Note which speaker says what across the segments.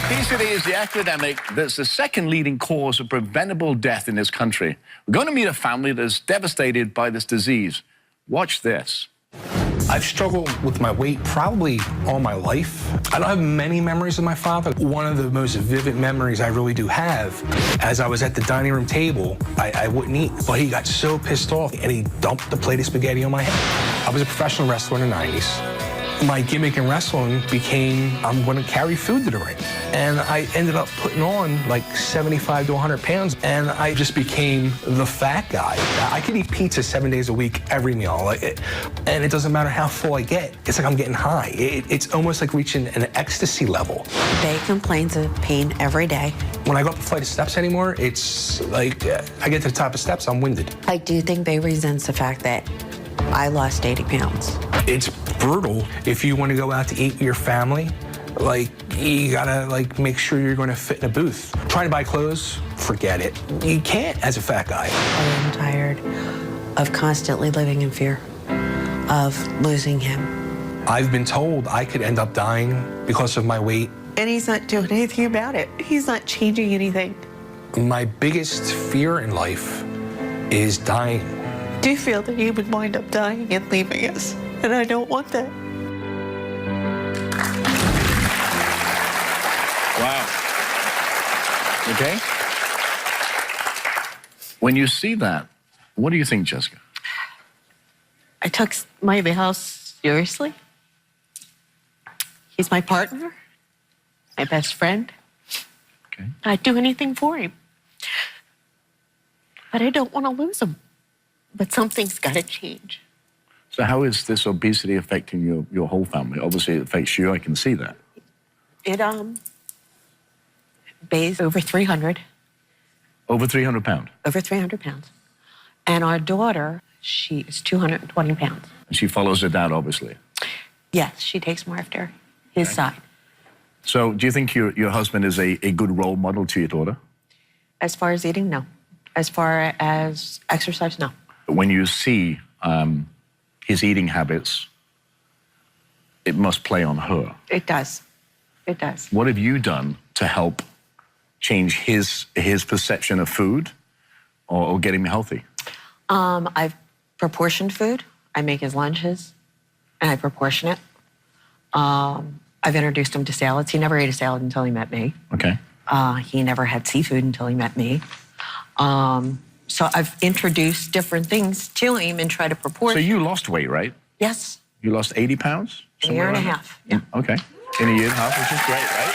Speaker 1: Obesity is the epidemic that's the second leading cause of preventable death in this country. We're going to meet a family that's devastated by this disease. Watch this.
Speaker 2: I've struggled with my weight probably all my life. I don't have many memories of my father. One of the most vivid memories I really do have, as I was at the dining room table, I wouldn't eat, but he got so pissed off and he dumped the plate of spaghetti on my head. I was a professional wrestler in the 90s. My gimmick in wrestling became, I'm going to carry food to the ring. And I ended up putting on like 75 to 100 pounds, and I just became the fat guy. I could eat pizza 7 days a week, every meal, and it doesn't matter how full I get. It's like I'm getting high. It's almost like reaching an ecstasy level.
Speaker 3: They complains of pain every day.
Speaker 2: When I go up a flight of steps anymore, it's like I get to the top of steps, I'm winded.
Speaker 3: I do think Bay resents the fact that I lost 80 pounds.
Speaker 2: It's brutal. If you want to go out to eat with your family, like, you gotta like make sure you're going to fit in a booth. Trying to buy clothes, forget it. You can't as a fat guy.
Speaker 3: I am tired of constantly living in fear of losing him.
Speaker 2: I've been told I could end up dying because of my weight.
Speaker 3: And he's not doing anything about it. He's not changing anything.
Speaker 2: My biggest fear in life is dying.
Speaker 3: I do feel that he would wind up dying and leaving us, and I don't want that.
Speaker 1: Wow. Okay. When you see that, what do you think, Jessica?
Speaker 3: I took my vows seriously. He's my partner, my best friend.
Speaker 1: Okay.
Speaker 3: I'd do anything for him. But I don't want to lose him. But something's got to change.
Speaker 1: So how is this obesity affecting your whole family? Obviously, it affects you. I can see that.
Speaker 3: It weighs over 300.
Speaker 1: Over 300 pounds?
Speaker 3: Over 300 pounds. And our daughter, she is 220 pounds.
Speaker 1: And she follows her dad, obviously.
Speaker 3: Yes, she takes more after his side.
Speaker 1: So do you think your husband is a good role model to your daughter?
Speaker 3: As far as eating, no. As far as exercise, no.
Speaker 1: When you see his eating habits, it must play on her.
Speaker 3: It does. It does.
Speaker 1: What have you done to help change his perception of food or get him healthy?
Speaker 3: I've proportioned food. I make his lunches, and I proportion it. I've introduced him to salads. He never ate a salad until he met me.
Speaker 1: Okay.
Speaker 3: He never had seafood until he met me. So I've introduced different things to him and tried to proportion.
Speaker 1: So you lost weight, right?
Speaker 3: Yes.
Speaker 1: You lost 80 pounds?
Speaker 3: In a year and a half, yeah.
Speaker 1: Okay. In a year and a half, which is great, right?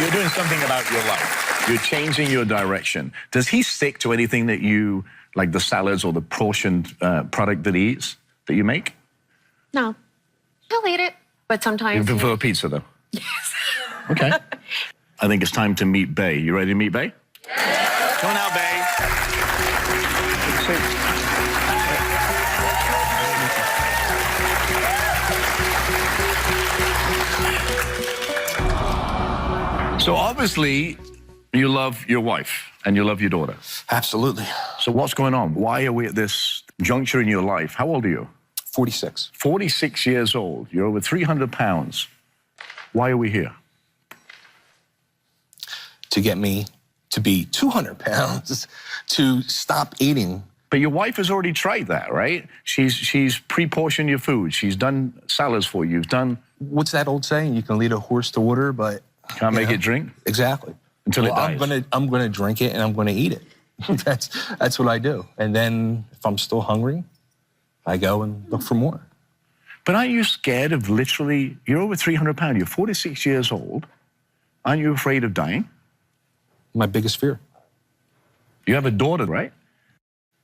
Speaker 1: You're doing something about your life. You're changing your direction. Does he stick to anything that you, like the salads or the portioned product that he eats, that you make?
Speaker 3: No. He'll eat it, but sometimes...
Speaker 1: You prefer pizza, though?
Speaker 3: Yes.
Speaker 1: Okay. I think it's time to meet Bay. You ready to meet Bay? Come on out, Bay. So obviously, you love your wife and you love your daughter.
Speaker 2: Absolutely.
Speaker 1: So what's going on? Why are we at this juncture in your life? How old are you?
Speaker 2: 46.
Speaker 1: 46 years old. You're over 300 pounds. Why are we here?
Speaker 2: To get me to be 200 pounds, to stop eating.
Speaker 1: But your wife has already tried that, right? She's pre-portioned your food. She's done salads for you.
Speaker 2: What's that old saying? You can lead a horse to water, but...
Speaker 1: Can't make it drink?
Speaker 2: Exactly.
Speaker 1: Until it dies.
Speaker 2: I'm gonna drink it and I'm gonna eat it. That's what I do. And then if I'm still hungry, I go and look for more.
Speaker 1: But aren't you scared of literally, you're over 300 pounds, you're 46 years old. Aren't you afraid of dying?
Speaker 2: My biggest fear.
Speaker 1: You have a daughter, right?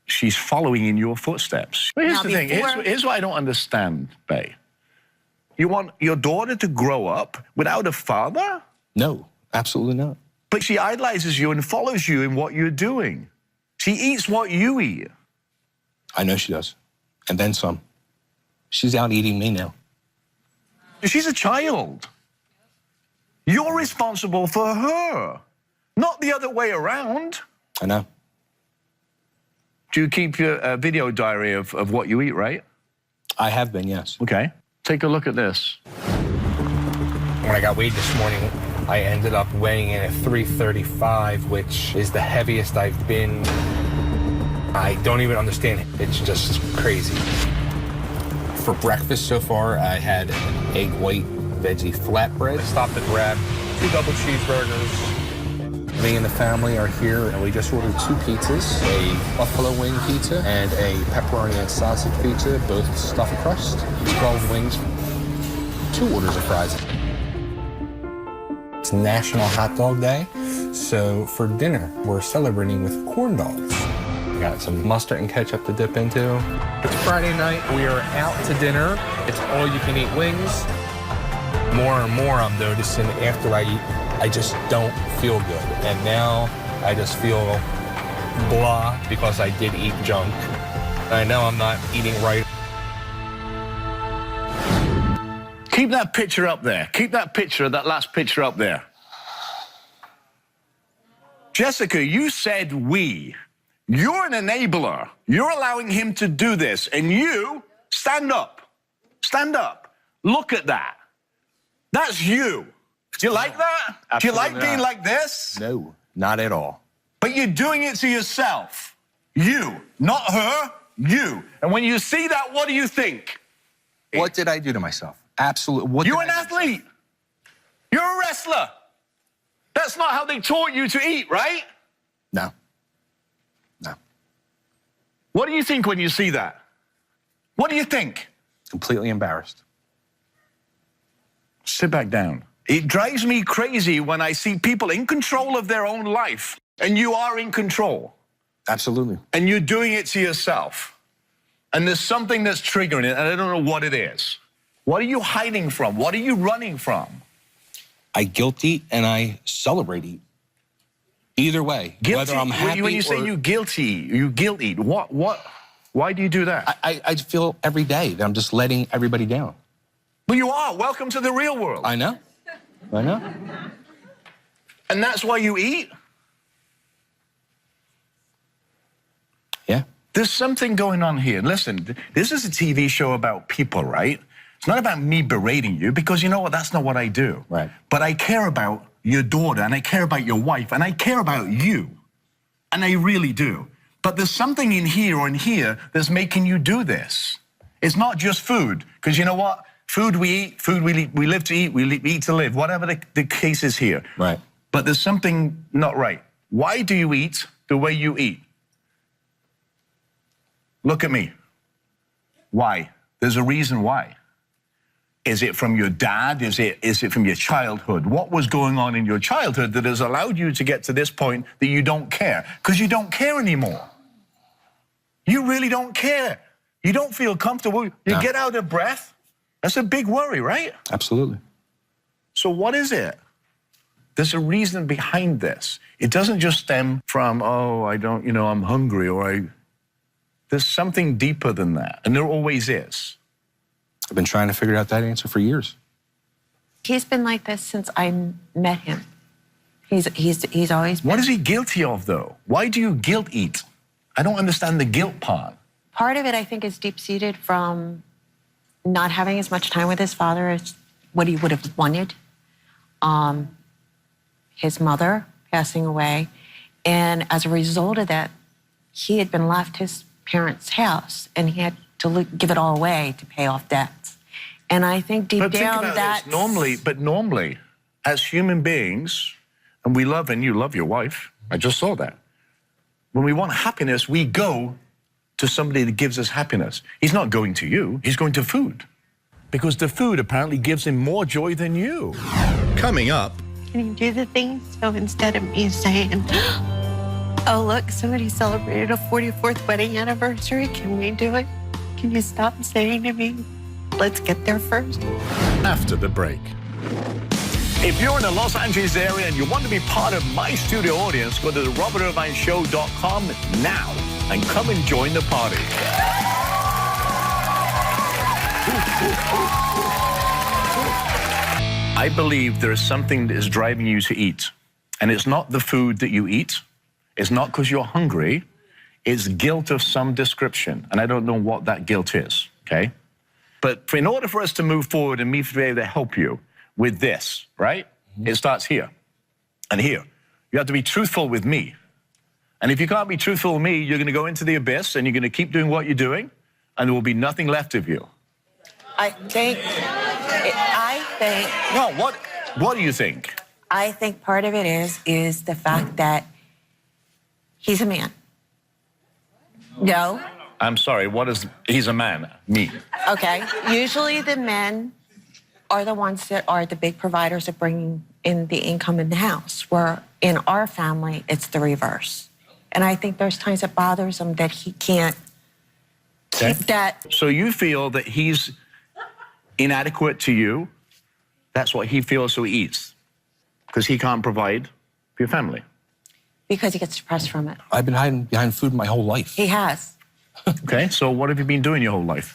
Speaker 1: She's following in your footsteps. But here's the thing, here's what I don't understand, Bay. You want your daughter to grow up without a father?
Speaker 2: No, absolutely not.
Speaker 1: But she idolizes you and follows you in what you're doing. She eats what you eat.
Speaker 2: I know she does. And then some. She's out eating me now.
Speaker 1: She's a child. You're responsible for her, not the other way around.
Speaker 2: I know.
Speaker 1: Do you keep your video diary of what you eat, right?
Speaker 2: I have been, yes.
Speaker 1: Okay. Take a look at this.
Speaker 2: When I got weighed this morning, I ended up weighing in at 335, which is the heaviest I've been. I don't even understand. It's just crazy. For breakfast so far, I had an egg white veggie flatbread. I stopped to grab 2 double cheeseburgers. Me and the family are here, and we just ordered 2 pizzas, a buffalo wing pizza and a pepperoni and sausage pizza, both stuffed crust, 12 wings, 2 orders of fries. It's National Hot Dog Day, so for dinner, we're celebrating with corn dogs. We got some mustard and ketchup to dip into. It's Friday night, we are out to dinner. It's all-you-can-eat wings. More and more I'm noticing after I eat, I just don't feel good. And now I just feel blah because I did eat junk. I know I'm not eating right.
Speaker 1: Keep that picture up there. Keep that picture, that last picture up there. Jessica, you said we. You're an enabler. You're allowing him to do this. And you, stand up. Stand up. Look at that. That's you. Do you like that?
Speaker 2: Absolutely.
Speaker 1: Do you like being like this?
Speaker 2: No, not at all.
Speaker 1: But you're doing it to yourself. You, not her, you. And when you see that, what do you think?
Speaker 2: What did I do to myself? Absolutely.
Speaker 1: You're an athlete. You're a wrestler. That's not how they taught you to eat, right?
Speaker 2: No. No.
Speaker 1: What do you think when you see that? What do you think?
Speaker 2: Completely embarrassed.
Speaker 1: Sit back down. It drives me crazy when I see people in control of their own life, and you are in control.
Speaker 2: Absolutely.
Speaker 1: And you're doing it to yourself. And there's something that's triggering it, and I don't know what it is. What are you hiding from? What are you running from?
Speaker 2: I guilt eat and I celebrate eat. Either way,
Speaker 1: Guilty,
Speaker 2: whether I'm happy
Speaker 1: when you say you guilt eat, why do you do that?
Speaker 2: I feel every day that I'm just letting everybody down.
Speaker 1: Well, you are. Welcome to the real world.
Speaker 2: I know. I know.
Speaker 1: And that's why you eat?
Speaker 2: Yeah.
Speaker 1: There's something going on here. Listen, this is a TV show about people, right? It's not about me berating you, because you know what? That's not what I do.
Speaker 2: Right.
Speaker 1: But I care about your daughter, and I care about your wife, and I care about you. And I really do. But there's something in here or in here that's making you do this. It's not just food, because you know what? Food we eat, food we live to eat, we eat to live, whatever the case is here.
Speaker 2: Right.
Speaker 1: But there's something not right. Why do you eat the way you eat? Look at me. Why? There's a reason why. Is it from your dad? Is it from your childhood? What was going on in your childhood that has allowed you to get to this point that you don't care? Because you don't care anymore. You really don't care. You don't feel comfortable. You get out of breath. That's a big worry, right?
Speaker 2: Absolutely.
Speaker 1: So what is it? There's a reason behind this. It doesn't just stem from, oh, I'm hungry, or there's something deeper than that, and there always is.
Speaker 2: I've been trying to figure out that answer for years.
Speaker 3: He's been like this since I met him. He's always been.
Speaker 1: What is he guilty of, though? Why do you guilt eat? I don't understand the guilt part.
Speaker 3: Part of it, I think, is deep-seated from not having as much time with his father as what he would have wanted. His mother passing away. And as a result of that, he had been left his parents' house, and he had to give it all away to pay off debts. And I think deep down that
Speaker 1: normally, as human beings, and we love, and you love your wife, I just saw that. When we want happiness, we go to somebody that gives us happiness. He's not going to you, he's going to food. Because the food apparently gives him more joy than you.
Speaker 4: Coming up.
Speaker 5: Can you do the thing? So instead of me saying, oh, look, somebody celebrated a 44th wedding anniversary, can we do it? Can you stop saying to me, let's get there first?
Speaker 1: After the break. If you're in the Los Angeles area and you want to be part of my studio audience, go to the robertirvineshow.com now and come and join the party. I believe there is something that is driving you to eat. And it's not the food that you eat. It's not because you're hungry. It's guilt of some description. And I don't know what that guilt is, okay? But in order for us to move forward and me to be able to help you, with this, right? It starts here and here. You have to be truthful with me. And if you can't be truthful with me, you're going to go into the abyss and you're going to keep doing what you're doing, and there will be nothing left of you.
Speaker 3: I think.
Speaker 1: No, what do you think?
Speaker 3: I think part of it is the fact that he's a man. No.
Speaker 1: I'm sorry, he's a man, me.
Speaker 3: Okay. Usually the men are the ones that are the big providers of bringing in the income in the house, where in our family, it's the reverse. And I think there's times it bothers him that he can't keep that.
Speaker 1: So you feel that he's inadequate to you? That's what he feels, so he eats? Because he can't provide for your family?
Speaker 3: Because he gets depressed from it.
Speaker 2: I've been hiding behind food my whole life.
Speaker 3: He has.
Speaker 1: Okay, so what have you been doing your whole life?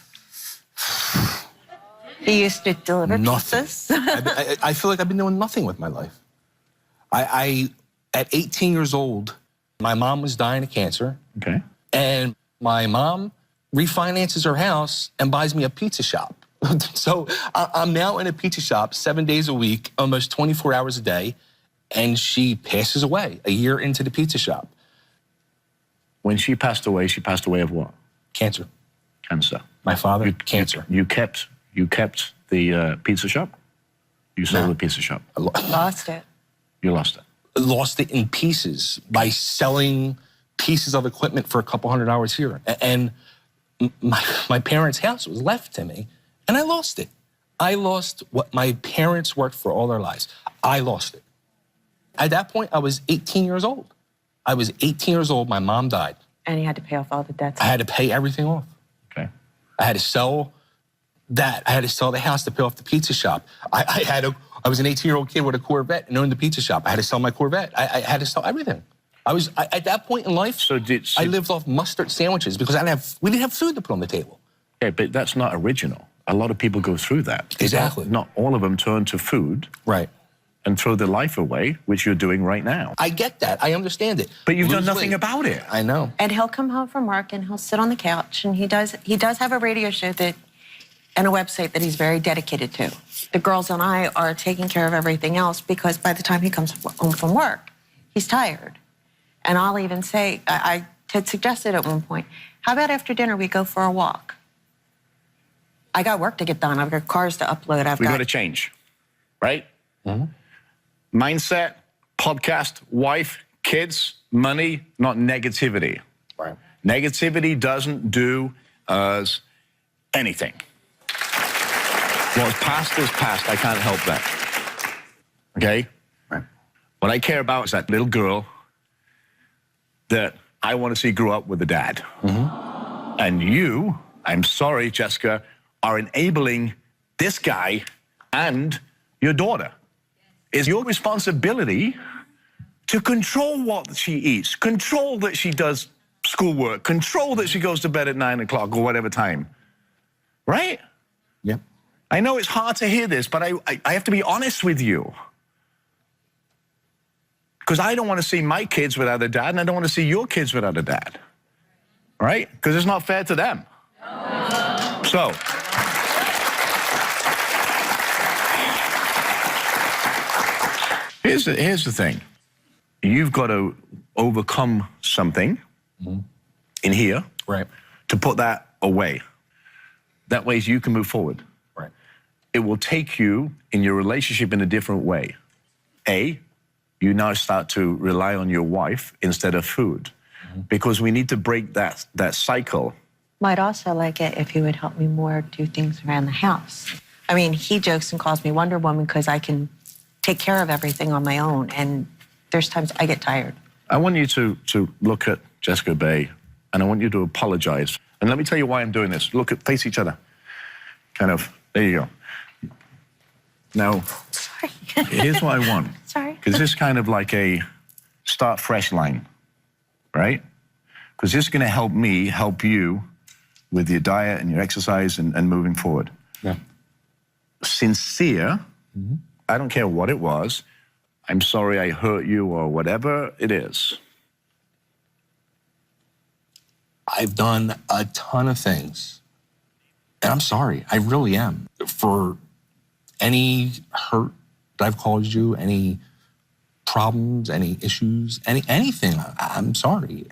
Speaker 3: He used to deliver
Speaker 2: Nothing.
Speaker 3: pizzas.
Speaker 2: I feel like I've been doing nothing with my life. At 18 years old, my mom was dying of cancer.
Speaker 1: Okay.
Speaker 2: And my mom refinances her house and buys me a pizza shop. So I'm now in a pizza shop 7 days a week, almost 24 hours a day, and she passes away a year into the pizza shop.
Speaker 1: When she passed away of what?
Speaker 2: Cancer.
Speaker 1: Cancer.
Speaker 2: My father, cancer.
Speaker 1: You kept the pizza shop? You sold the pizza shop?
Speaker 3: Lost it.
Speaker 1: You lost it?
Speaker 2: Lost it in pieces by selling pieces of equipment for a couple $100 here. And my parents' house was left to me, and I lost it. I lost what my parents worked for all their lives. I lost it. At that point, I was 18 years old. I was 18 years old. My mom died. And
Speaker 3: you had to pay off all the debts.
Speaker 2: I had to pay everything off.
Speaker 1: Okay.
Speaker 2: I had to sell that. I had to sell the house to pay off the pizza shop. I was an 18-year-old kid with a Corvette and owned the pizza shop. I had to sell my Corvette. I had to sell everything. At that point in life, I lived off mustard sandwiches because we didn't have food to put on the table.
Speaker 1: Yeah, but that's not original. A lot of people go through that.
Speaker 2: Exactly.
Speaker 1: Not all of them turn to food.
Speaker 2: Right.
Speaker 1: And throw their life away, which you're doing right now.
Speaker 2: I get that. I understand it.
Speaker 1: But you've done nothing about it.
Speaker 2: I know.
Speaker 3: And he'll come home from work and he'll sit on the couch, and he does have a radio show and a website that he's very dedicated to. The girls and I are taking care of everything else because by the time he comes home from work, he's tired. And I'll even say, I had suggested at one point, how about after dinner we go for a walk? I got work to get done. I've got cars to upload.
Speaker 1: We got to change, right? Mm-hmm. Mindset, podcast, wife, kids, money, not negativity.
Speaker 2: Right.
Speaker 1: Negativity doesn't do us anything. What's past is past. I can't help that. Okay?
Speaker 2: Right.
Speaker 1: What I care about is that little girl that I want to see grow up with a dad. Mm-hmm. And you, I'm sorry, Jessica, are enabling this guy and your daughter. It's your responsibility to control what she eats, control that she does schoolwork, control that she goes to bed at 9 o'clock or whatever time. Right?
Speaker 2: Yep.
Speaker 1: I know it's hard to hear this, but I have to be honest with you. Because I don't want to see my kids without a dad, and I don't want to see your kids without a dad. Right? Because it's not fair to them. So, here's the thing. You've got to overcome something in here to put that away. That way you can move forward.
Speaker 2: Right.
Speaker 1: It will take you in your relationship in a different way. You now start to rely on your wife instead of food. Because we need to break that cycle.
Speaker 3: Might also like it if he would help me more do things around the house. I mean, he jokes and calls me Wonder Woman because I can take care of everything on my own, and there's times I get tired.
Speaker 1: I want you to look at Jessica Bay, and I want you to apologize. And let me tell you why I'm doing this. Face each other. Kind of, there you go. Now,
Speaker 3: Sorry.
Speaker 1: here's what I want.
Speaker 3: Sorry.
Speaker 1: Because this is kind of like a start fresh line, right? Because this is going to help me help you with your diet and your exercise and moving forward.
Speaker 2: Yeah.
Speaker 1: Sincere, I don't care what it was. I'm sorry I hurt you or whatever it is.
Speaker 2: I've done a ton of things, and I'm sorry. I really am. For any hurt I've caused you any problems, any issues, anything, I'm sorry.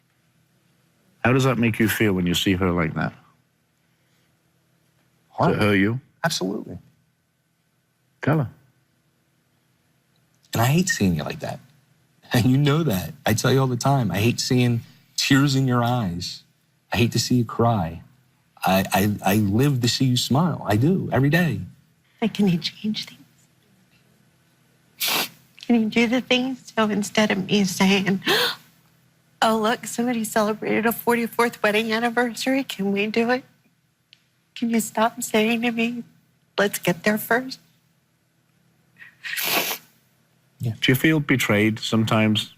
Speaker 1: How does that make you feel when you see her like that? Does it hurt you?
Speaker 2: Absolutely.
Speaker 1: Tell her.
Speaker 2: And I hate seeing you like that. And you know that. I tell you all the time, I hate seeing tears in your eyes. I hate to see you cry. I live to see you smile. I do, every day.
Speaker 5: Like, can you change things? Can you do the things so instead of me saying, oh, look, somebody celebrated a 44th wedding anniversary, can we do it? Can you stop saying to me, let's get there first?
Speaker 1: Yeah. Do you feel betrayed sometimes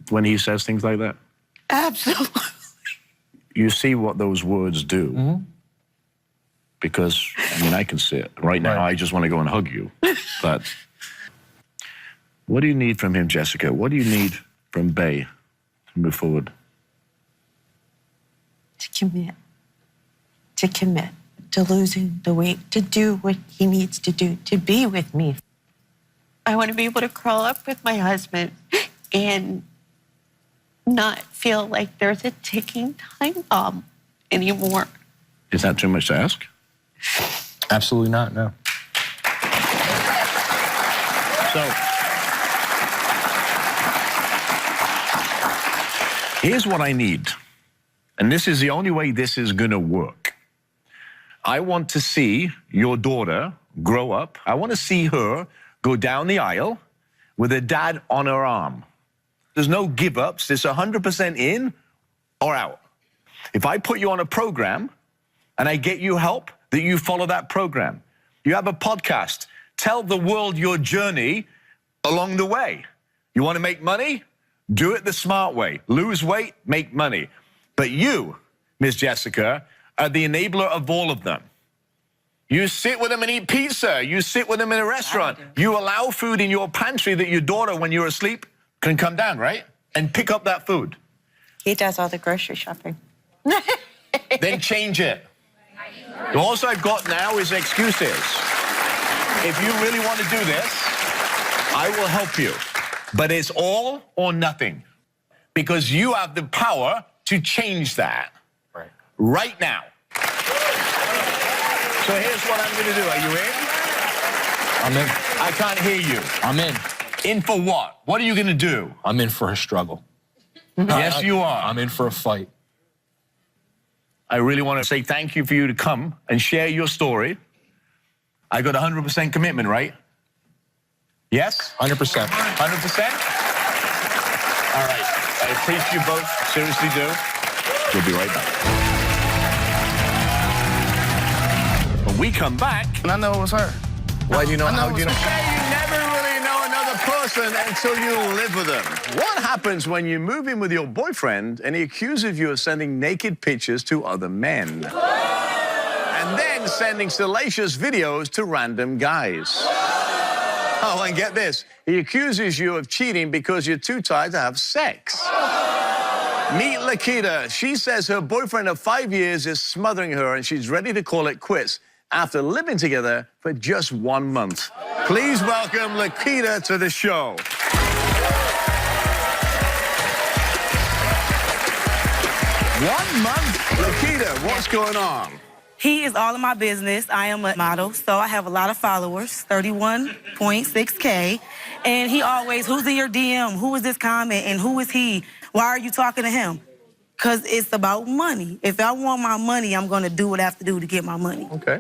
Speaker 1: when he says things like that?
Speaker 5: Absolutely.
Speaker 1: You see what those words do. Because, I mean, I can see it. Right now, I just want to go and hug you. But what do you need from him, Jessica? What do you need from Bay to move forward?
Speaker 5: To commit to losing the weight, to do what he needs to do, to be with me. I want to be able to crawl up with my husband and not feel like there's a ticking time bomb anymore.
Speaker 1: Is that too much to ask?
Speaker 2: Absolutely not, no.
Speaker 1: So, here's what I need. And this is the only way this is going to work. I want to see your daughter grow up. I want to see her go down the aisle with her dad on her arm. There's no give-ups. It's 100% in or out. If I put you on a program and I get you help, that you follow that program. You have a podcast. Tell the world your journey along the way. You want to make money? Do it the smart way. Lose weight, make money. But you, Miss Jessica, are the enabler of all of them. You sit with them and eat pizza. You sit with them in a restaurant. You allow food in your pantry that your daughter, when you're asleep, can come down, right? And pick up that food.
Speaker 5: He does all the grocery shopping.
Speaker 1: Then change it. All I've got now is excuses. If you really want to do this, I will help you. But it's all or nothing. Because you have the power to change that. Right now. So here's what I'm going to do. Are you in?
Speaker 2: I'm in.
Speaker 1: I can't hear you.
Speaker 2: I'm in.
Speaker 1: In for what? What are you going to do?
Speaker 2: I'm in for a struggle.
Speaker 1: Yes, you are.
Speaker 2: I'm in for a fight.
Speaker 1: I really want to say thank you for you to come and share your story. I got 100% commitment, right? Yes?
Speaker 2: 100%.
Speaker 1: 100%? All right. I appreciate you both. Seriously do. We'll be right back. When we come back...
Speaker 4: And I know it was her.
Speaker 1: Why do you know? How do you know?
Speaker 4: Her.
Speaker 1: You never really know another person until you live with them. What happens when you move in with your boyfriend and he accuses you of sending naked pictures to other men? And then sending salacious videos to random guys. Oh, and get this. He accuses you of cheating because you're too tired to have sex. Meet Lakita. She says her boyfriend of 5 years is smothering her and she's ready to call it quits after living together for just 1 month. Please welcome Lakita to the show. 1 month? Lakita, what's going on?
Speaker 6: He is all of my business. I am a model, so I have a lot of followers, 31.6K. And he always, who's in your DM? Who is this comment? And who is he? Why are you talking to him? Because it's about money. If I want my money, I'm going to do what I have to do to get my money.
Speaker 1: Okay.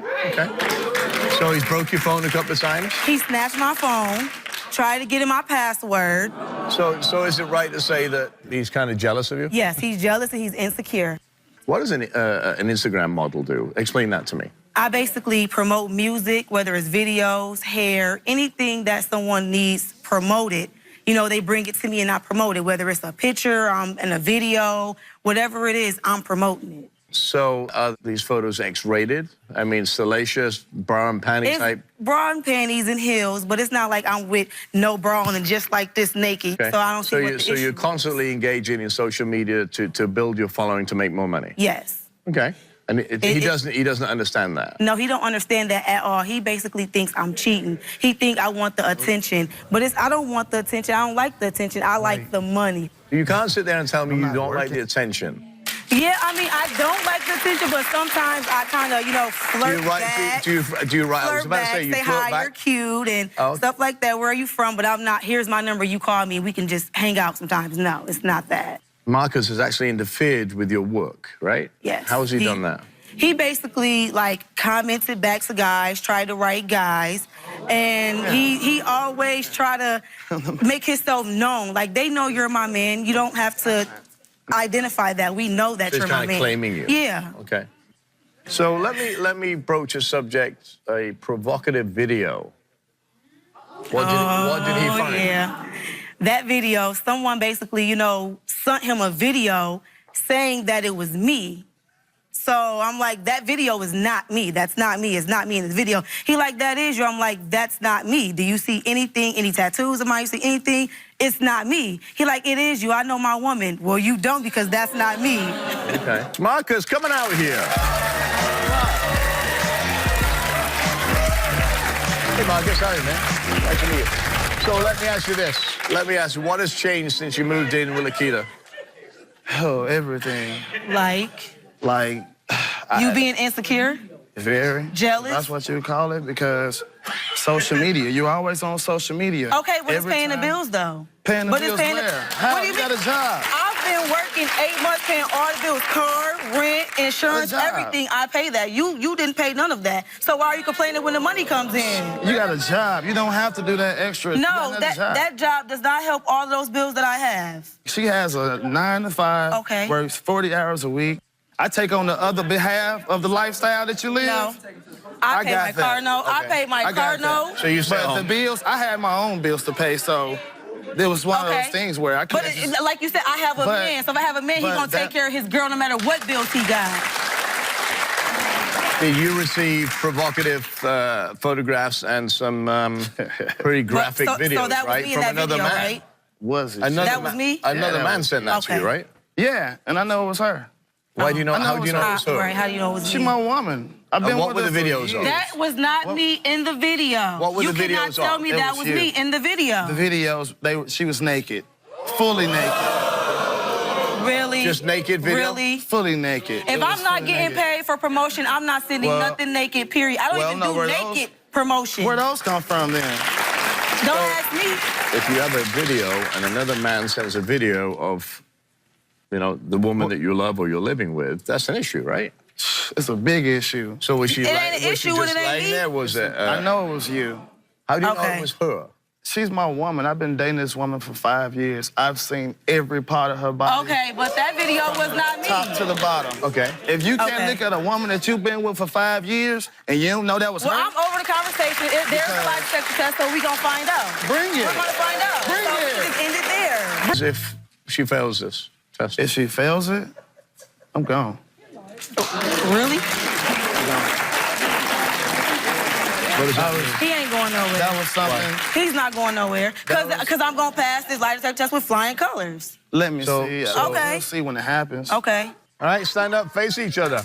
Speaker 1: So he's broke your phone a couple of times?
Speaker 6: He snatched my phone, tried to get in my password.
Speaker 1: So is it right to say that he's kind of jealous of you?
Speaker 6: Yes, he's jealous and he's insecure.
Speaker 1: What does an Instagram model do? Explain that to me.
Speaker 6: I basically promote music, whether it's videos, hair, anything that someone needs promoted. You know, they bring it to me and I promote it, whether it's a picture and a video, whatever it is, I'm promoting it.
Speaker 1: So are these photos X-rated? I mean, salacious, bra and panty type?
Speaker 6: Bra and panties and heels, but it's not like I'm with no bra on and just like this naked.
Speaker 1: Okay.
Speaker 6: So I don't see what the
Speaker 1: So you're
Speaker 6: issue
Speaker 1: constantly engaging in social media to build your following to make more money?
Speaker 6: Yes.
Speaker 1: Okay. And he doesn't understand that.
Speaker 6: No, he don't understand that at all. He basically thinks I'm cheating. He think I want the attention. But I don't want the attention. I don't like the attention. I like the money.
Speaker 1: You can't sit there and tell me you don't like the attention.
Speaker 6: Yeah, I mean, I don't like the attention, but sometimes I kind of, flirt back.
Speaker 1: Do you write? I was about to say, you
Speaker 6: say
Speaker 1: flirt
Speaker 6: hi,
Speaker 1: back?
Speaker 6: you're cute, and stuff like that. Where are you from? But I'm not. Here's my number. You call me, and we can just hang out sometimes. No, it's not that.
Speaker 1: Marcus has actually interfered with your work, right?
Speaker 6: Yes.
Speaker 1: How has he done that?
Speaker 6: He basically, commented back to guys, tried to write guys, and he always try to make himself known. Like, they know you're my man. You don't have to identify that. We know that you're my man.
Speaker 1: He's kind of claiming you.
Speaker 6: Yeah.
Speaker 1: Okay. So let me broach a subject, a provocative video. What did he find?
Speaker 6: Yeah. That video, someone basically, sent him a video saying that it was me. So I'm like, that video is not me. That's not me. It's not me in this video. He like, that is you. I'm like, that's not me. Do you see anything, any tattoos of mine? You see anything? It's not me. He like, it is you. I know my woman. Well, you don't because that's not me.
Speaker 1: Okay. Marcus, coming out here. Hey, Marcus, how are you, man? Nice to meet you. So let me ask you this. Let me ask you, what has changed since you moved in with Lakita?
Speaker 4: Oh, everything.
Speaker 6: Like?
Speaker 4: Like...
Speaker 6: You being insecure?
Speaker 4: Very.
Speaker 6: Jealous?
Speaker 4: That's what you call it, because social media. You're always on social media.
Speaker 6: Okay, but it's paying the bills, though.
Speaker 4: Paying the bills where? How? You got a job.
Speaker 6: I've been working 8 months paying all the bills. Car, rent, insurance, everything. I pay that. You didn't pay none of that. So why are you complaining when the money comes in?
Speaker 4: You got a job. You don't have to do that extra.
Speaker 6: No, that job does not help all of those bills that I have.
Speaker 4: She has a 9 to 5.
Speaker 6: Okay.
Speaker 4: Works 40 hours a week. I take on the other behalf of the lifestyle that you live.
Speaker 6: No. I pay my car note. I pay my car note.
Speaker 1: So you said
Speaker 4: the bills, I had my own bills to pay, so there was one of those things where I couldn't.
Speaker 6: But like you said, I have a man. So if I have a man, he's gonna take care of his girl no matter what bills he got.
Speaker 1: Did you receive provocative photographs and some pretty graphic videos,
Speaker 6: so that was
Speaker 1: right?
Speaker 6: me in that video, right?
Speaker 4: Was it?
Speaker 6: That was me?
Speaker 1: Another man sent that to you, right?
Speaker 4: Yeah, and I know it was her.
Speaker 1: Why do you know? How do you know it was her?
Speaker 6: Right, how do you know it was me?
Speaker 4: She's my woman. I've been
Speaker 1: what
Speaker 4: with
Speaker 1: were the
Speaker 4: her
Speaker 1: videos of?
Speaker 6: That was not me in the video.
Speaker 1: What were the videos of?
Speaker 6: You cannot tell me that was me in the video.
Speaker 4: The videos, she was naked. Fully naked.
Speaker 6: Really?
Speaker 1: Just naked video?
Speaker 6: Really?
Speaker 4: Fully naked.
Speaker 6: If I'm not getting paid for promotion, I'm not sending nothing naked, period. I don't even do naked promotion.
Speaker 4: Where those come from then?
Speaker 6: Don't ask me.
Speaker 1: If you have a video and another man sends a video of, the woman that you love or you're living with, that's an issue, right?
Speaker 4: It's a big issue.
Speaker 1: So was she
Speaker 6: It ain't an issue when it ain't me.
Speaker 1: there? Was it?
Speaker 4: I know it was you.
Speaker 1: How do you know it was her?
Speaker 4: She's my woman. I've been dating this woman for 5 years. I've seen every part of her body.
Speaker 6: Okay, but that video was not me.
Speaker 4: Top to the bottom.
Speaker 1: Okay.
Speaker 4: If you can't look at a woman that you've been with for 5 years and you don't know that was her.
Speaker 6: Well, I'm over the conversation. There's a lie detector test, so we're going to find out.
Speaker 4: Bring it.
Speaker 6: We're going to find out.
Speaker 4: Bring
Speaker 6: so
Speaker 4: it.
Speaker 6: we just end it there.
Speaker 1: As if she fails this test.
Speaker 4: If she fails it, I'm gone.
Speaker 6: Really?
Speaker 4: He
Speaker 6: ain't going nowhere.
Speaker 4: That was something.
Speaker 6: He's not going nowhere. Because I'm going to pass this lie detector test with flying colors.
Speaker 4: Let me see.
Speaker 6: Okay.
Speaker 4: We'll see when it happens.
Speaker 6: Okay.
Speaker 1: All right, stand up, face each other.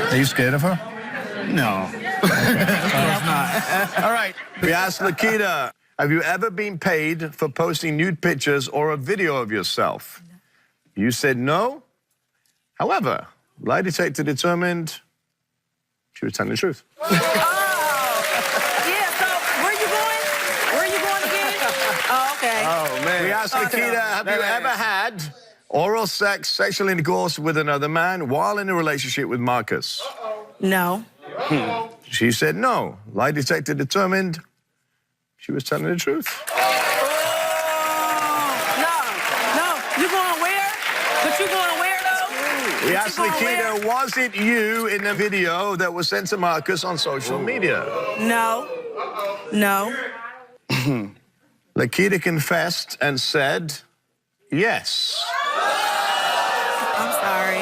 Speaker 1: Are you scared of her?
Speaker 4: No.
Speaker 1: All right, we asked Lakita, have you ever been paid for posting nude pictures or a video of yourself? You said no. However, lie detector determined she was telling the truth.
Speaker 6: Oh, yeah, so where you going? Where you going again? Oh, okay.
Speaker 4: Oh, man.
Speaker 1: We asked Lakita, have you ever had oral sex, sexual intercourse with another man while in a relationship with Marcus?
Speaker 6: No.
Speaker 1: She said no. Lie detector determined she was telling the truth.
Speaker 6: No. You going where? But you going where, though?
Speaker 1: We asked Lakita, was it you in the video that was sent to Marcus on social media?
Speaker 6: No.
Speaker 1: Lakita confessed and said yes.
Speaker 6: I'm sorry.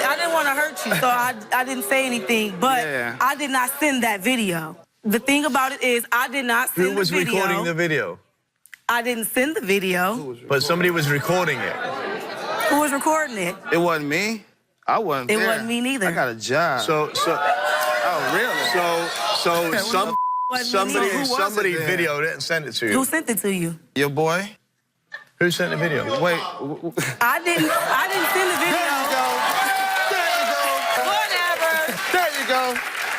Speaker 6: I didn't want to hurt you, so I didn't say anything. But I did not send that video. The thing about it is, I did not send the video.
Speaker 1: Who was recording the video?
Speaker 6: I didn't send the video.
Speaker 1: But somebody was recording it.
Speaker 6: Who was recording it?
Speaker 4: It wasn't me. I wasn't there.
Speaker 6: It wasn't me neither.
Speaker 4: I got a job.
Speaker 1: So
Speaker 4: Oh, really?
Speaker 1: somebody
Speaker 4: Who was it
Speaker 1: somebody
Speaker 4: then?
Speaker 1: videoed it and sent it to you.
Speaker 6: Who sent it to you?
Speaker 4: Your boy?
Speaker 1: Who sent the video?
Speaker 4: Wait.
Speaker 6: I didn't send the video.
Speaker 4: There you go.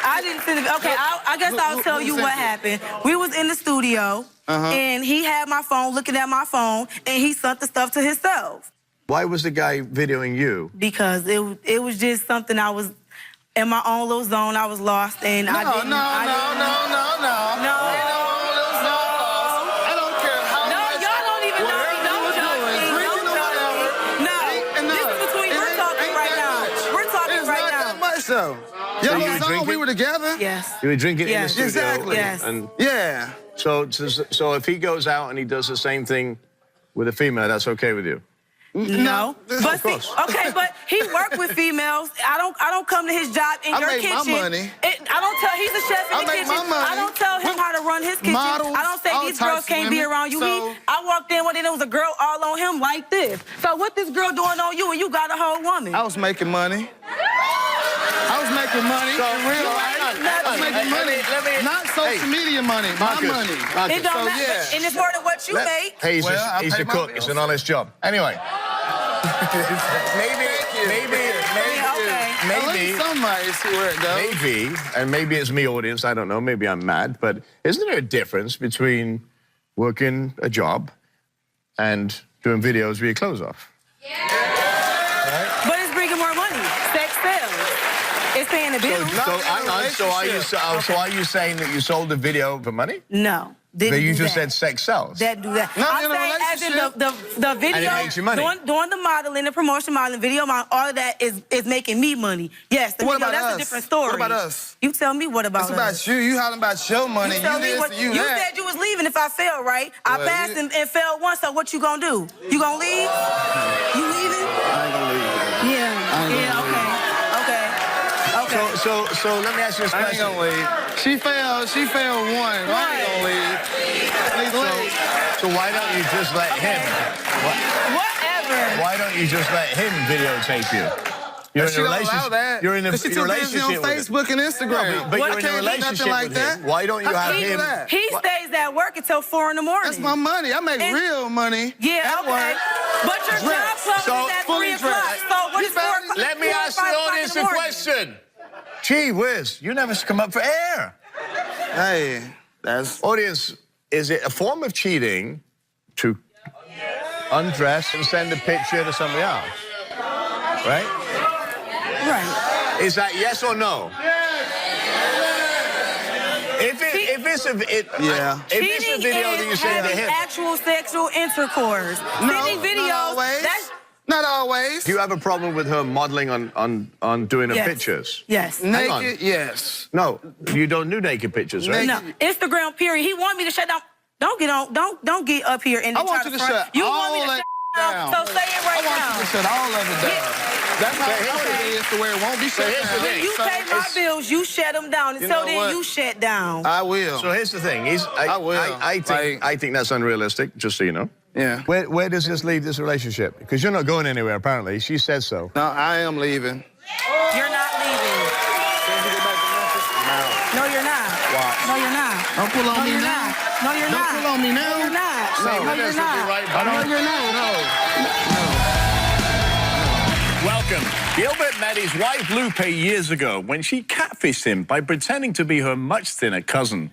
Speaker 6: I didn't send it. Okay, I guess I'll tell you what happened. We was in the studio, and he had my phone, looking at my phone, and he sent the stuff to himself.
Speaker 1: Why was the guy videoing you?
Speaker 6: Because it was just something I was in my own little zone. I was lost, and I didn't.
Speaker 4: No.
Speaker 6: No.
Speaker 4: I don't care how
Speaker 6: No,
Speaker 4: much.
Speaker 6: y'all don't even know me. Don't judge me. Don't judge me. No, this is between. We're talking right now. We're talking right now.
Speaker 4: Not that much, though.
Speaker 1: you
Speaker 4: Y'all
Speaker 1: were
Speaker 4: know
Speaker 1: drinking?
Speaker 4: we were together?
Speaker 6: Yes.
Speaker 1: You were drinking in the
Speaker 6: Yes.
Speaker 1: studio.
Speaker 4: Exactly.
Speaker 6: Yes.
Speaker 1: And
Speaker 4: Yeah.
Speaker 1: so if he goes out and he does the same thing with a female, that's okay with you?
Speaker 6: No, but
Speaker 1: Of course.
Speaker 6: okay, but he worked with females. I don't come to his job in
Speaker 4: I
Speaker 6: your
Speaker 4: make my
Speaker 6: kitchen.
Speaker 4: money.
Speaker 6: I don't tell. He's a chef in
Speaker 4: I
Speaker 6: the
Speaker 4: make
Speaker 6: kitchen.
Speaker 4: my money.
Speaker 6: I don't tell him how to run his kitchen.
Speaker 4: Models,
Speaker 6: I don't say
Speaker 4: all
Speaker 6: these
Speaker 4: types
Speaker 6: girls
Speaker 4: of
Speaker 6: can't be
Speaker 4: women.
Speaker 6: around you.
Speaker 4: So-
Speaker 6: I walked in one day, there was a girl all on him like this. So what this girl doing on you, and you got a whole woman?
Speaker 4: I was making money. I was making money in real life. I was making money. Not social media money. My money.
Speaker 6: It don't
Speaker 4: So,
Speaker 6: matter,
Speaker 4: yeah.
Speaker 6: and it's more than what you make.
Speaker 1: Hey, he's
Speaker 4: Well, I
Speaker 1: a
Speaker 4: pay my
Speaker 1: cook.
Speaker 4: bills.
Speaker 1: It's an honest job. Anyway. maybe.
Speaker 4: At least somebody see where it goes.
Speaker 1: Maybe, and maybe it's me, audience, I don't know, maybe I'm mad, but isn't there a difference between working a job and doing videos with your clothes off?
Speaker 6: But it's bringing more money. Sex sells. It's paying the bills.
Speaker 1: Hang on, so are you saying that you sold the video for money?
Speaker 6: No. Didn't
Speaker 1: That you
Speaker 6: do
Speaker 1: just
Speaker 6: that.
Speaker 1: said sex sells?
Speaker 6: That do that.
Speaker 4: Not
Speaker 6: I'm
Speaker 4: in a
Speaker 6: saying as in the video,
Speaker 1: And it makes you money.
Speaker 6: doing the modeling, the promotion modeling, video modeling, all of that is making me money. Yes, the
Speaker 4: What
Speaker 6: video,
Speaker 4: about
Speaker 6: that's
Speaker 4: us?
Speaker 6: a different story.
Speaker 4: What about us?
Speaker 6: You tell me what about
Speaker 4: It's
Speaker 6: us.
Speaker 4: about you. You hollering about your money.
Speaker 6: You tell me
Speaker 4: this
Speaker 6: what
Speaker 4: and you
Speaker 6: you
Speaker 4: that.
Speaker 6: said you was leaving if I failed, right? I
Speaker 4: Well,
Speaker 6: passed and failed once, so what you gonna do? You gonna leave? You leaving?
Speaker 4: I ain't gonna leave.
Speaker 6: Yeah. Okay.
Speaker 1: So let me ask you this
Speaker 4: I ain't
Speaker 1: question.
Speaker 4: gonna leave. She failed one. I ain't gonna leave.
Speaker 1: So why don't you just let him?
Speaker 6: Whatever.
Speaker 1: Why don't you just let him videotape you? You're in
Speaker 4: She
Speaker 1: a
Speaker 4: don't allow
Speaker 1: relationship.
Speaker 4: that.
Speaker 1: You're in a
Speaker 4: 'Cause she too busy
Speaker 1: relationship
Speaker 4: on
Speaker 1: with him.
Speaker 4: Facebook and Instagram.
Speaker 1: No, but
Speaker 6: What?
Speaker 1: you're in a
Speaker 4: Can't do nothing
Speaker 1: relationship
Speaker 4: like
Speaker 1: with
Speaker 4: that.
Speaker 1: him. Why don't you
Speaker 4: How
Speaker 1: have
Speaker 4: can you
Speaker 1: him?
Speaker 4: do that?
Speaker 6: He stays at work until 4 in the morning.
Speaker 4: That's my money. I make
Speaker 6: And-
Speaker 4: real money.
Speaker 6: Yeah,
Speaker 4: at
Speaker 6: okay.
Speaker 4: work.
Speaker 6: But your job
Speaker 4: Dressed.
Speaker 6: closes
Speaker 1: So,
Speaker 6: at
Speaker 4: fully
Speaker 6: 3 o'clock.
Speaker 4: dressed.
Speaker 6: So what
Speaker 4: You
Speaker 6: is 4
Speaker 4: better-
Speaker 6: o'clock?
Speaker 1: Let me
Speaker 6: 4 or
Speaker 1: ask the
Speaker 6: 5 o'clock in
Speaker 1: audience
Speaker 6: the
Speaker 1: a
Speaker 6: morning?
Speaker 1: question. Gee whiz, you never come up for air.
Speaker 4: Hey, that's
Speaker 1: Audience, is it a form of cheating to undress and send a picture to somebody else? Right?
Speaker 6: Right.
Speaker 1: Is that yes or no? If it's a
Speaker 6: Cheating
Speaker 1: video that you
Speaker 6: is
Speaker 1: send to
Speaker 6: having
Speaker 1: him,
Speaker 6: actual sexual intercourse. Sending videos.
Speaker 4: not always.
Speaker 6: That's
Speaker 4: not always.
Speaker 1: do you have a problem with her modeling on doing her
Speaker 6: yes.
Speaker 1: pictures?
Speaker 6: Yes.
Speaker 1: Hang on.
Speaker 4: Naked, yes.
Speaker 1: No, you don't do naked pictures, right?
Speaker 6: No. Instagram. Period. He wanted me to shut down. Don't get on. Don't get up here and
Speaker 4: I
Speaker 6: try
Speaker 4: want
Speaker 6: to
Speaker 4: you to
Speaker 6: front.
Speaker 4: shut
Speaker 6: You
Speaker 4: all
Speaker 6: want me to
Speaker 4: that
Speaker 6: shut
Speaker 4: down.
Speaker 6: So say it right
Speaker 4: I want
Speaker 6: now.
Speaker 4: you to shut all of it down. That's how it is to where it won't be shut
Speaker 1: here's the
Speaker 4: down.
Speaker 1: thing.
Speaker 6: You pay my bills. You shut them down.
Speaker 4: You
Speaker 6: Until
Speaker 4: know
Speaker 6: then,
Speaker 4: what?
Speaker 6: you shut down.
Speaker 4: I will.
Speaker 1: So here's the thing.
Speaker 4: I will.
Speaker 1: I think that's unrealistic, just so you know.
Speaker 4: Yeah.
Speaker 1: Where does this leave this relationship? Because you're not going anywhere, apparently. She said so.
Speaker 4: No, I am leaving.
Speaker 6: You're not leaving. No, you're not.
Speaker 1: Why?
Speaker 6: No, you're not.
Speaker 4: Don't pull on
Speaker 6: No,
Speaker 4: me
Speaker 6: you're
Speaker 4: now.
Speaker 6: not. No, you're
Speaker 4: Don't
Speaker 6: not.
Speaker 4: pull on me now.
Speaker 6: No, you're not.
Speaker 1: No,
Speaker 6: No, you're
Speaker 1: that's what
Speaker 6: not.
Speaker 1: you're right,
Speaker 6: No,
Speaker 1: buddy.
Speaker 6: you're not.
Speaker 1: Welcome. Gilbert met his wife Lupe years ago when she catfished him by pretending to be her much thinner cousin.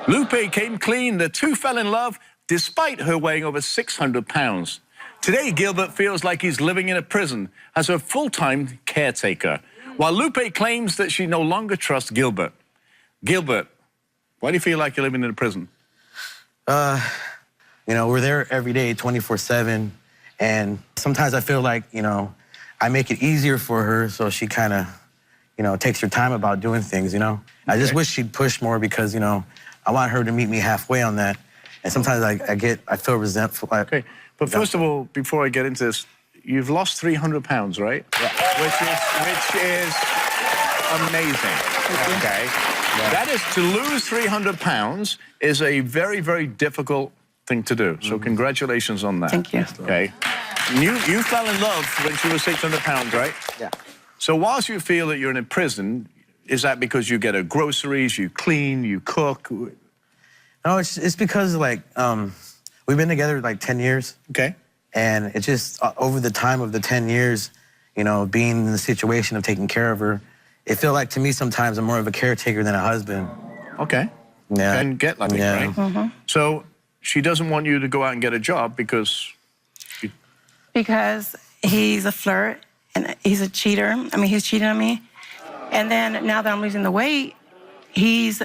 Speaker 1: Lupe came clean. The two fell in love despite her weighing over 600 pounds. Today, Gilbert feels like he's living in a prison as her full-time caretaker, while Lupe claims that she no longer trusts Gilbert. Gilbert, why do you feel like you're living in a prison?
Speaker 7: You know, we're there every day, 24/7, and sometimes I feel like, you know, I make it easier for her, so she kind of, you know, takes her time about doing things, you know? I just wish she'd push more because, you know, I want her to meet me halfway on that. And sometimes I feel resentful.
Speaker 1: Okay, but first of all, before I get into this, you've lost 300 pounds, right?
Speaker 7: Yeah.
Speaker 1: Which is amazing, okay?
Speaker 7: Yeah.
Speaker 1: That is, to lose 300 pounds is a very, very difficult thing to do. So congratulations on that.
Speaker 5: Thank you.
Speaker 1: Okay. You fell in love when she was 600 pounds, right?
Speaker 7: Yeah.
Speaker 1: So whilst you feel that you're in a prison, is that because you get her groceries, you clean, you cook?
Speaker 7: No, it's because, like, we've been together, like, 10 years.
Speaker 1: Okay.
Speaker 7: And it just, over the time of the 10 years, you know, being in the situation of taking care of her, it felt like, to me, sometimes I'm more of a caretaker than a husband.
Speaker 1: Okay.
Speaker 7: Yeah.
Speaker 1: And get that,
Speaker 7: Yeah.
Speaker 1: right? So she doesn't want you to go out and get a job because...
Speaker 5: Because he's a flirt and he's a cheater. I mean, he's cheating on me. And then now that I'm losing the weight, he's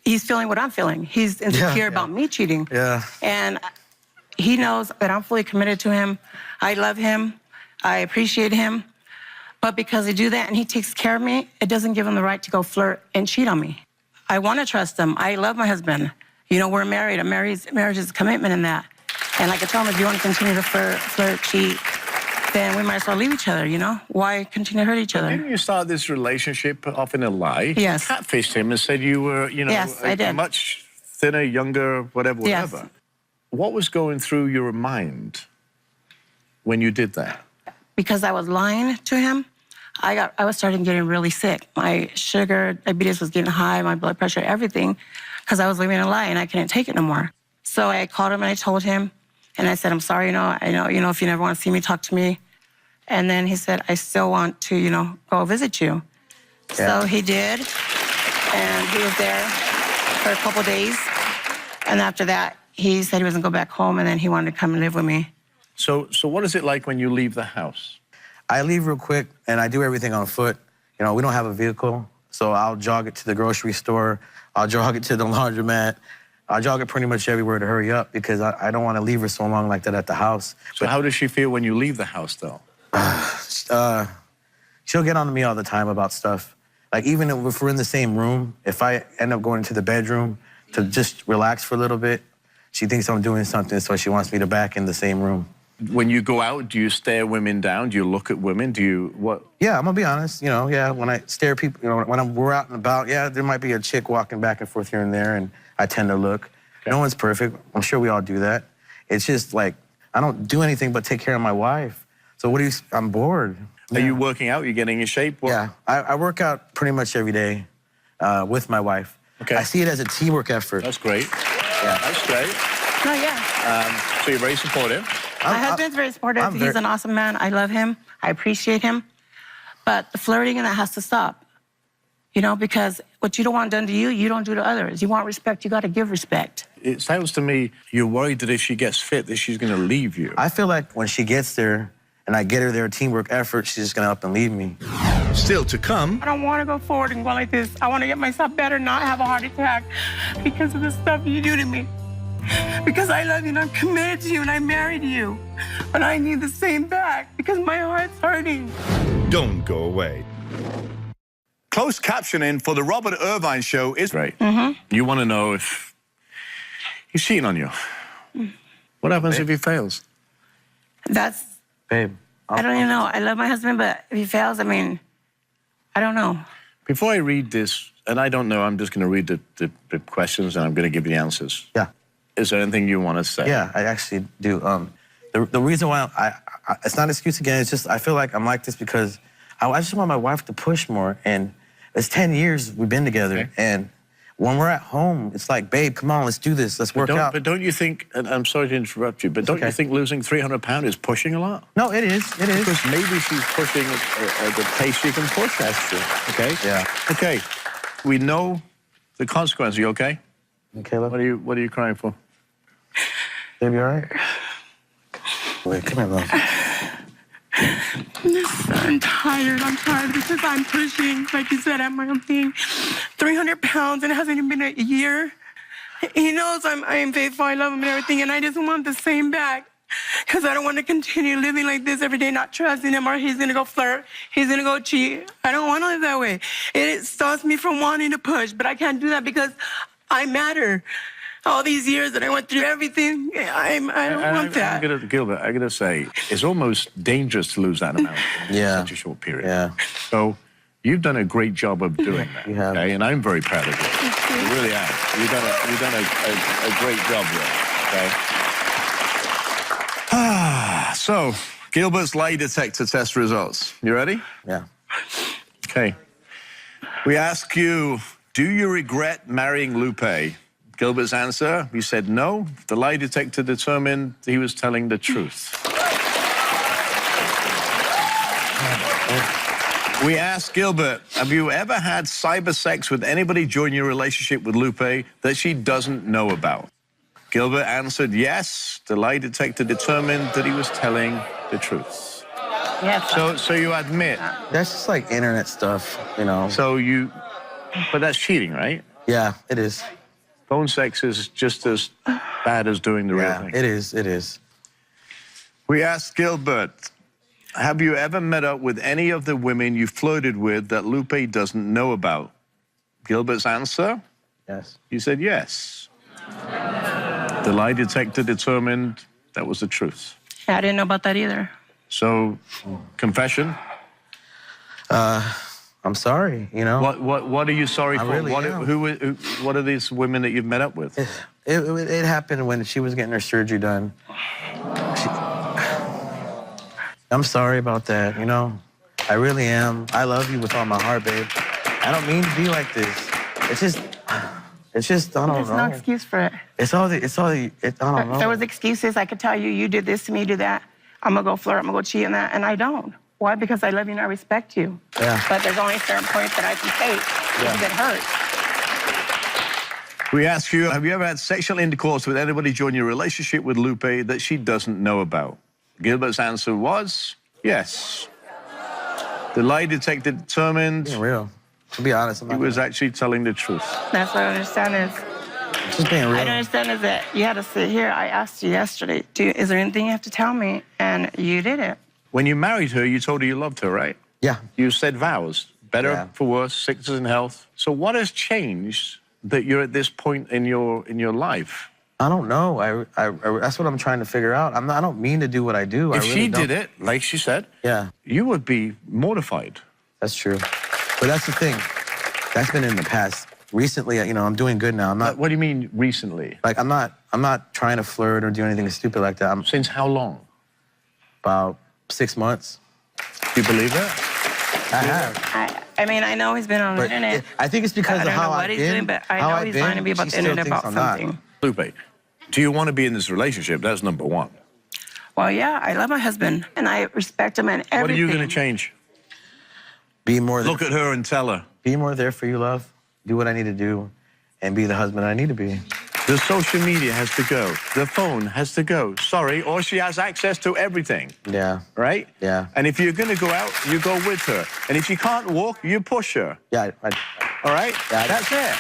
Speaker 5: feeling what I'm feeling. He's insecure about me cheating.
Speaker 7: Yeah.
Speaker 5: And he knows that I'm fully committed to him. I love him. I appreciate him. But because I do that and he takes care of me, it doesn't give him the right to go flirt and cheat on me. I want to trust him. I love my husband. You know, we're married. Marriage is a commitment in that. And like I told him, if you want to continue to flirt, cheat, then we might as well leave each other, you know? Why continue to hurt each other?
Speaker 1: Didn't you start this relationship off in a lie?
Speaker 5: Yes.
Speaker 1: You catfished him and said you were, you know,
Speaker 5: Yes, I did.
Speaker 1: much thinner, younger, whatever.
Speaker 5: Yes.
Speaker 1: What was going through your mind when you did that?
Speaker 5: Because I was lying to him, I was starting getting really sick. My sugar, diabetes was getting high, my blood pressure, everything, because I was living a lie and I couldn't take it no more. So I called him and I told him, and I said, I'm sorry, I know, if you never want to see me, talk to me. And then he said, I still want to, go visit you.
Speaker 7: Yeah.
Speaker 5: So he did, and he was there for a couple days. And after that, he said he was gonna go back home, and then he wanted to come and live with me.
Speaker 1: So what is it like when you leave the house?
Speaker 7: I leave real quick, and I do everything on foot. You know, we don't have a vehicle, so I'll jog it to the grocery store. I'll jog it to the laundromat. I'll jog it pretty much everywhere to hurry up because I don't want to leave her so long like that at the house.
Speaker 1: So how does she feel when you leave the house, though?
Speaker 7: She'll get on to me all the time about stuff. Like, even if we're in the same room, if I end up going into the bedroom to just relax for a little bit, she thinks I'm doing something, so she wants me to back in the same room.
Speaker 1: When you go out, do you stare women down? Do you look at women? Do you, what?
Speaker 7: Yeah, I'm gonna be honest, when I stare people, when we're out and about, there might be a chick walking back and forth here and there, and I tend to look. Okay. No one's perfect. I'm sure we all do that. It's just like, I don't do anything but take care of my wife. So I'm bored.
Speaker 1: Are you working out? Are you getting in shape? What?
Speaker 7: Yeah, I work out pretty much every day with my wife.
Speaker 1: Okay.
Speaker 7: I see it as a teamwork effort.
Speaker 1: That's great.
Speaker 7: Yeah.
Speaker 1: That's great.
Speaker 5: Oh, yeah.
Speaker 1: So you're very supportive.
Speaker 5: My husband's very supportive. He's an awesome man. I love him. I appreciate him. But the flirting and that has to stop. Because what you don't want done to you, you don't do to others. You want respect, you got to give respect.
Speaker 1: It sounds to me you're worried that if she gets fit, that she's going to leave you.
Speaker 7: I feel like when she gets there and I get her there, teamwork effort, she's just going to up and leave me.
Speaker 1: Still to come.
Speaker 8: I don't want to go forward and go like this. I want to get myself better, not have a heart attack because of the stuff you do to me. Because I love you and I'm committed to you and I married you. But I need the same back because my heart's hurting.
Speaker 9: Don't go away.
Speaker 1: Closed captioning for the Robert Irvine Show is great. You want to know if he's cheating on you. What happens if he fails?
Speaker 7: Babe.
Speaker 5: I don't even know. I love my husband, but if he fails, I don't know.
Speaker 1: Before I read this, and I don't know, I'm just going to read the questions and I'm going to give you the answers.
Speaker 7: Yeah.
Speaker 1: Is there anything you want to say?
Speaker 7: Yeah, I actually do. The reason why it's not an excuse again, it's just I feel like I'm like this because I just want my wife to push more. And it's 10 years we've been together. Okay. And when we're at home, it's like, babe, come on, let's do this. Let's work out.
Speaker 1: But don't you think, and I'm sorry to interrupt you, but don't you think losing 300 pounds is pushing a lot?
Speaker 7: No, it is. It is.
Speaker 1: Because maybe she's pushing at the pace she can push. That's true. Okay?
Speaker 7: Yeah.
Speaker 1: Okay. We know the consequences. You okay?
Speaker 7: Okay, love.
Speaker 1: What are you crying for?
Speaker 7: Baby, all right? Wait, come here, love.
Speaker 8: I'm tired. I'm tired because I'm pushing, like you said, at my own thing, 300 pounds and it hasn't even been a year. He knows I'm faithful, I love him and everything, and I just want the same back because I don't want to continue living like this every day, not trusting him, or he's going to go flirt, he's going to go cheat. I don't want to live that way. It stops me from wanting to push, but I can't do that because I matter. All these years that I went through everything, I don't want that.
Speaker 1: Gilbert, I gotta say, it's almost dangerous to lose that amount in such a short period.
Speaker 7: Yeah.
Speaker 1: So you've done a great job of doing that.
Speaker 7: You have.
Speaker 1: Okay? And I'm very proud of you. You really have. You've done a great job there. Okay. So, Gilbert's lie detector test results. You ready?
Speaker 7: Yeah.
Speaker 1: Okay. We ask you, do you regret marrying Lupe? Gilbert's answer, he said no. The lie detector determined he was telling the truth. We asked Gilbert, have you ever had cyber sex with anybody during your relationship with Lupe that she doesn't know about? Gilbert answered yes. The lie detector determined that he was telling the truth.
Speaker 8: Yes.
Speaker 1: So you admit.
Speaker 7: That's just like internet stuff, you know.
Speaker 1: But that's cheating, right?
Speaker 7: Yeah, it is.
Speaker 1: Phone sex is just as bad as doing the real thing.
Speaker 7: It is. It is.
Speaker 1: We asked Gilbert, have you ever met up with any of the women you flirted with that Lupe doesn't know about? Gilbert's answer?
Speaker 7: Yes.
Speaker 1: He said yes. The lie detector determined that was the truth.
Speaker 8: I didn't know about that either.
Speaker 1: So, confession?
Speaker 7: I'm sorry, you know.
Speaker 1: What are you sorry for?
Speaker 7: Really am.
Speaker 1: What are these women that you've met up with?
Speaker 7: It happened when she was getting her surgery done. I'm sorry about that, you know. I really am. I love you with all my heart, babe. I don't mean to be like this. It's just, I don't know.
Speaker 8: There's no excuse for it.
Speaker 7: I don't know.
Speaker 8: If there was excuses, I could tell you, you did this to me, do that. I'm gonna go flirt, I'm gonna go cheat on that, and I don't. Why? Because I love you and I respect you.
Speaker 7: Yeah.
Speaker 8: But there's only certain points that I can take because it hurts.
Speaker 1: We ask you, have you ever had sexual intercourse with anybody during your relationship with Lupe that she doesn't know about? Gilbert's answer was yes. The lie detector determined
Speaker 7: Being real. To be honest,
Speaker 1: he was actually telling the truth.
Speaker 8: That's what I understand is,
Speaker 7: just being real.
Speaker 8: I don't understand is that you had to sit here. I asked you yesterday, is there anything you have to tell me? And you did it.
Speaker 1: When you married her, you told her you loved her, right?
Speaker 7: Yeah.
Speaker 1: You said vows, better for worse, sickness and health. So what has changed that you're at this point in your life?
Speaker 7: I don't know. I that's what I'm trying to figure out. I don't mean to do what I do.
Speaker 1: If she did it, like she said, you would be mortified.
Speaker 7: That's true. But that's the thing. That's been in the past. Recently, you know, I'm doing good now. I'm not.
Speaker 1: What do you mean recently?
Speaker 7: Like I'm not trying to flirt or do anything stupid like that.
Speaker 1: Since how long?
Speaker 7: About 6 months.
Speaker 1: Do you believe that?
Speaker 7: I have.
Speaker 8: I mean, I know he's been on the internet.
Speaker 7: I think it's because of how I've been.
Speaker 8: I don't know what he's doing, but I know he's lying to me about the internet about something.
Speaker 1: Lupe, do you want to be in this relationship? That's number one.
Speaker 8: Well, yeah, I love my husband, and I respect him and everything.
Speaker 1: What are you going to change?
Speaker 7: Be more.
Speaker 1: Look at her and tell her.
Speaker 7: Be more there for you, love. Do what I need to do, and be the husband I need to be.
Speaker 1: The social media has to go. The phone has to go. Sorry, or she has access to everything.
Speaker 7: Yeah.
Speaker 1: Right?
Speaker 7: Yeah.
Speaker 1: And if you're going to go out, you go with her. And if she can't walk, you push her.
Speaker 7: Yeah.
Speaker 1: All right?
Speaker 7: Yeah,
Speaker 1: that's it.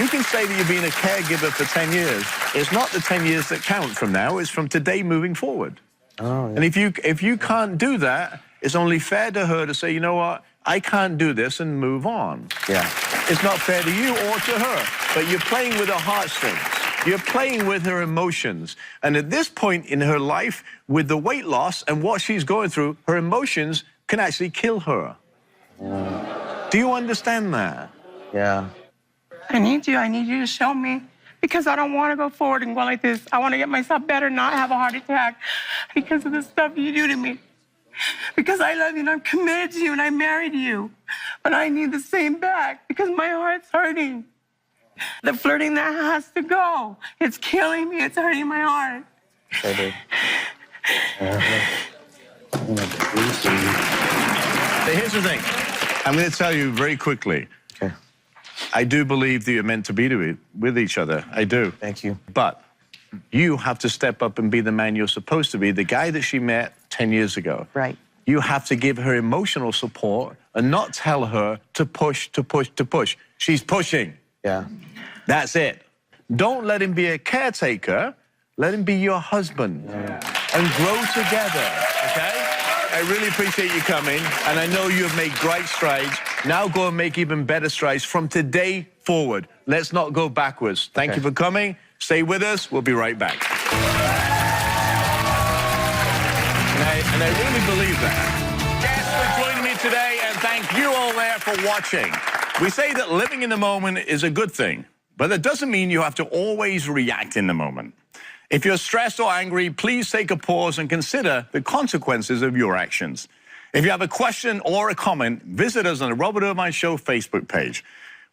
Speaker 1: You can say that you've been a caregiver for 10 years. It's not the 10 years that count from now. It's from today moving forward.
Speaker 7: Oh, yeah.
Speaker 1: And if you can't do that, it's only fair to her to say, you know what? I can't do this and move on.
Speaker 7: Yeah.
Speaker 1: It's not fair to you or to her, but you're playing with her heartstrings. You're playing with her emotions. And at this point in her life, with the weight loss and what she's going through, her emotions can actually kill her.
Speaker 7: Yeah.
Speaker 1: Do you understand that?
Speaker 7: Yeah.
Speaker 8: I need you. I need you to show me. Because I don't want to go forward and go like this. I want to get myself better, not have a heart attack because of the stuff you do to me. Because I love you and I'm committed to you and I married you. But I need the same back because my heart's hurting. The flirting, that has to go. It's killing me. It's hurting my heart.
Speaker 7: Okay,
Speaker 1: Here's the thing. I'm going to tell you very quickly.
Speaker 7: Okay.
Speaker 1: I do believe that you're meant to be with each other. I do.
Speaker 7: Thank you.
Speaker 1: But you have to step up and be the man you're supposed to be, the guy that she met 10 years ago.
Speaker 3: Right.
Speaker 1: You have to give her emotional support and not tell her to push, to push, to push. She's pushing.
Speaker 7: Yeah.
Speaker 1: That's it. Don't let him be a caretaker. Let him be your husband and grow together, okay? I really appreciate you coming, and I know you have made great strides. Now go and make even better strides from today forward. Let's not go backwards. Thank you for coming. Stay with us. We'll be right back. And I really believe that. Thanks for joining me today, and thank you all there for watching. We say that living in the moment is a good thing, but that doesn't mean you have to always react in the moment. If you're stressed or angry, please take a pause and consider the consequences of your actions. If you have a question or a comment, visit us on the Robert Irvine Show Facebook page.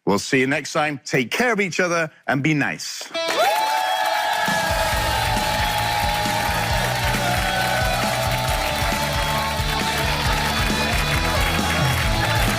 Speaker 1: We'll see you next time. Take care of each other and be nice.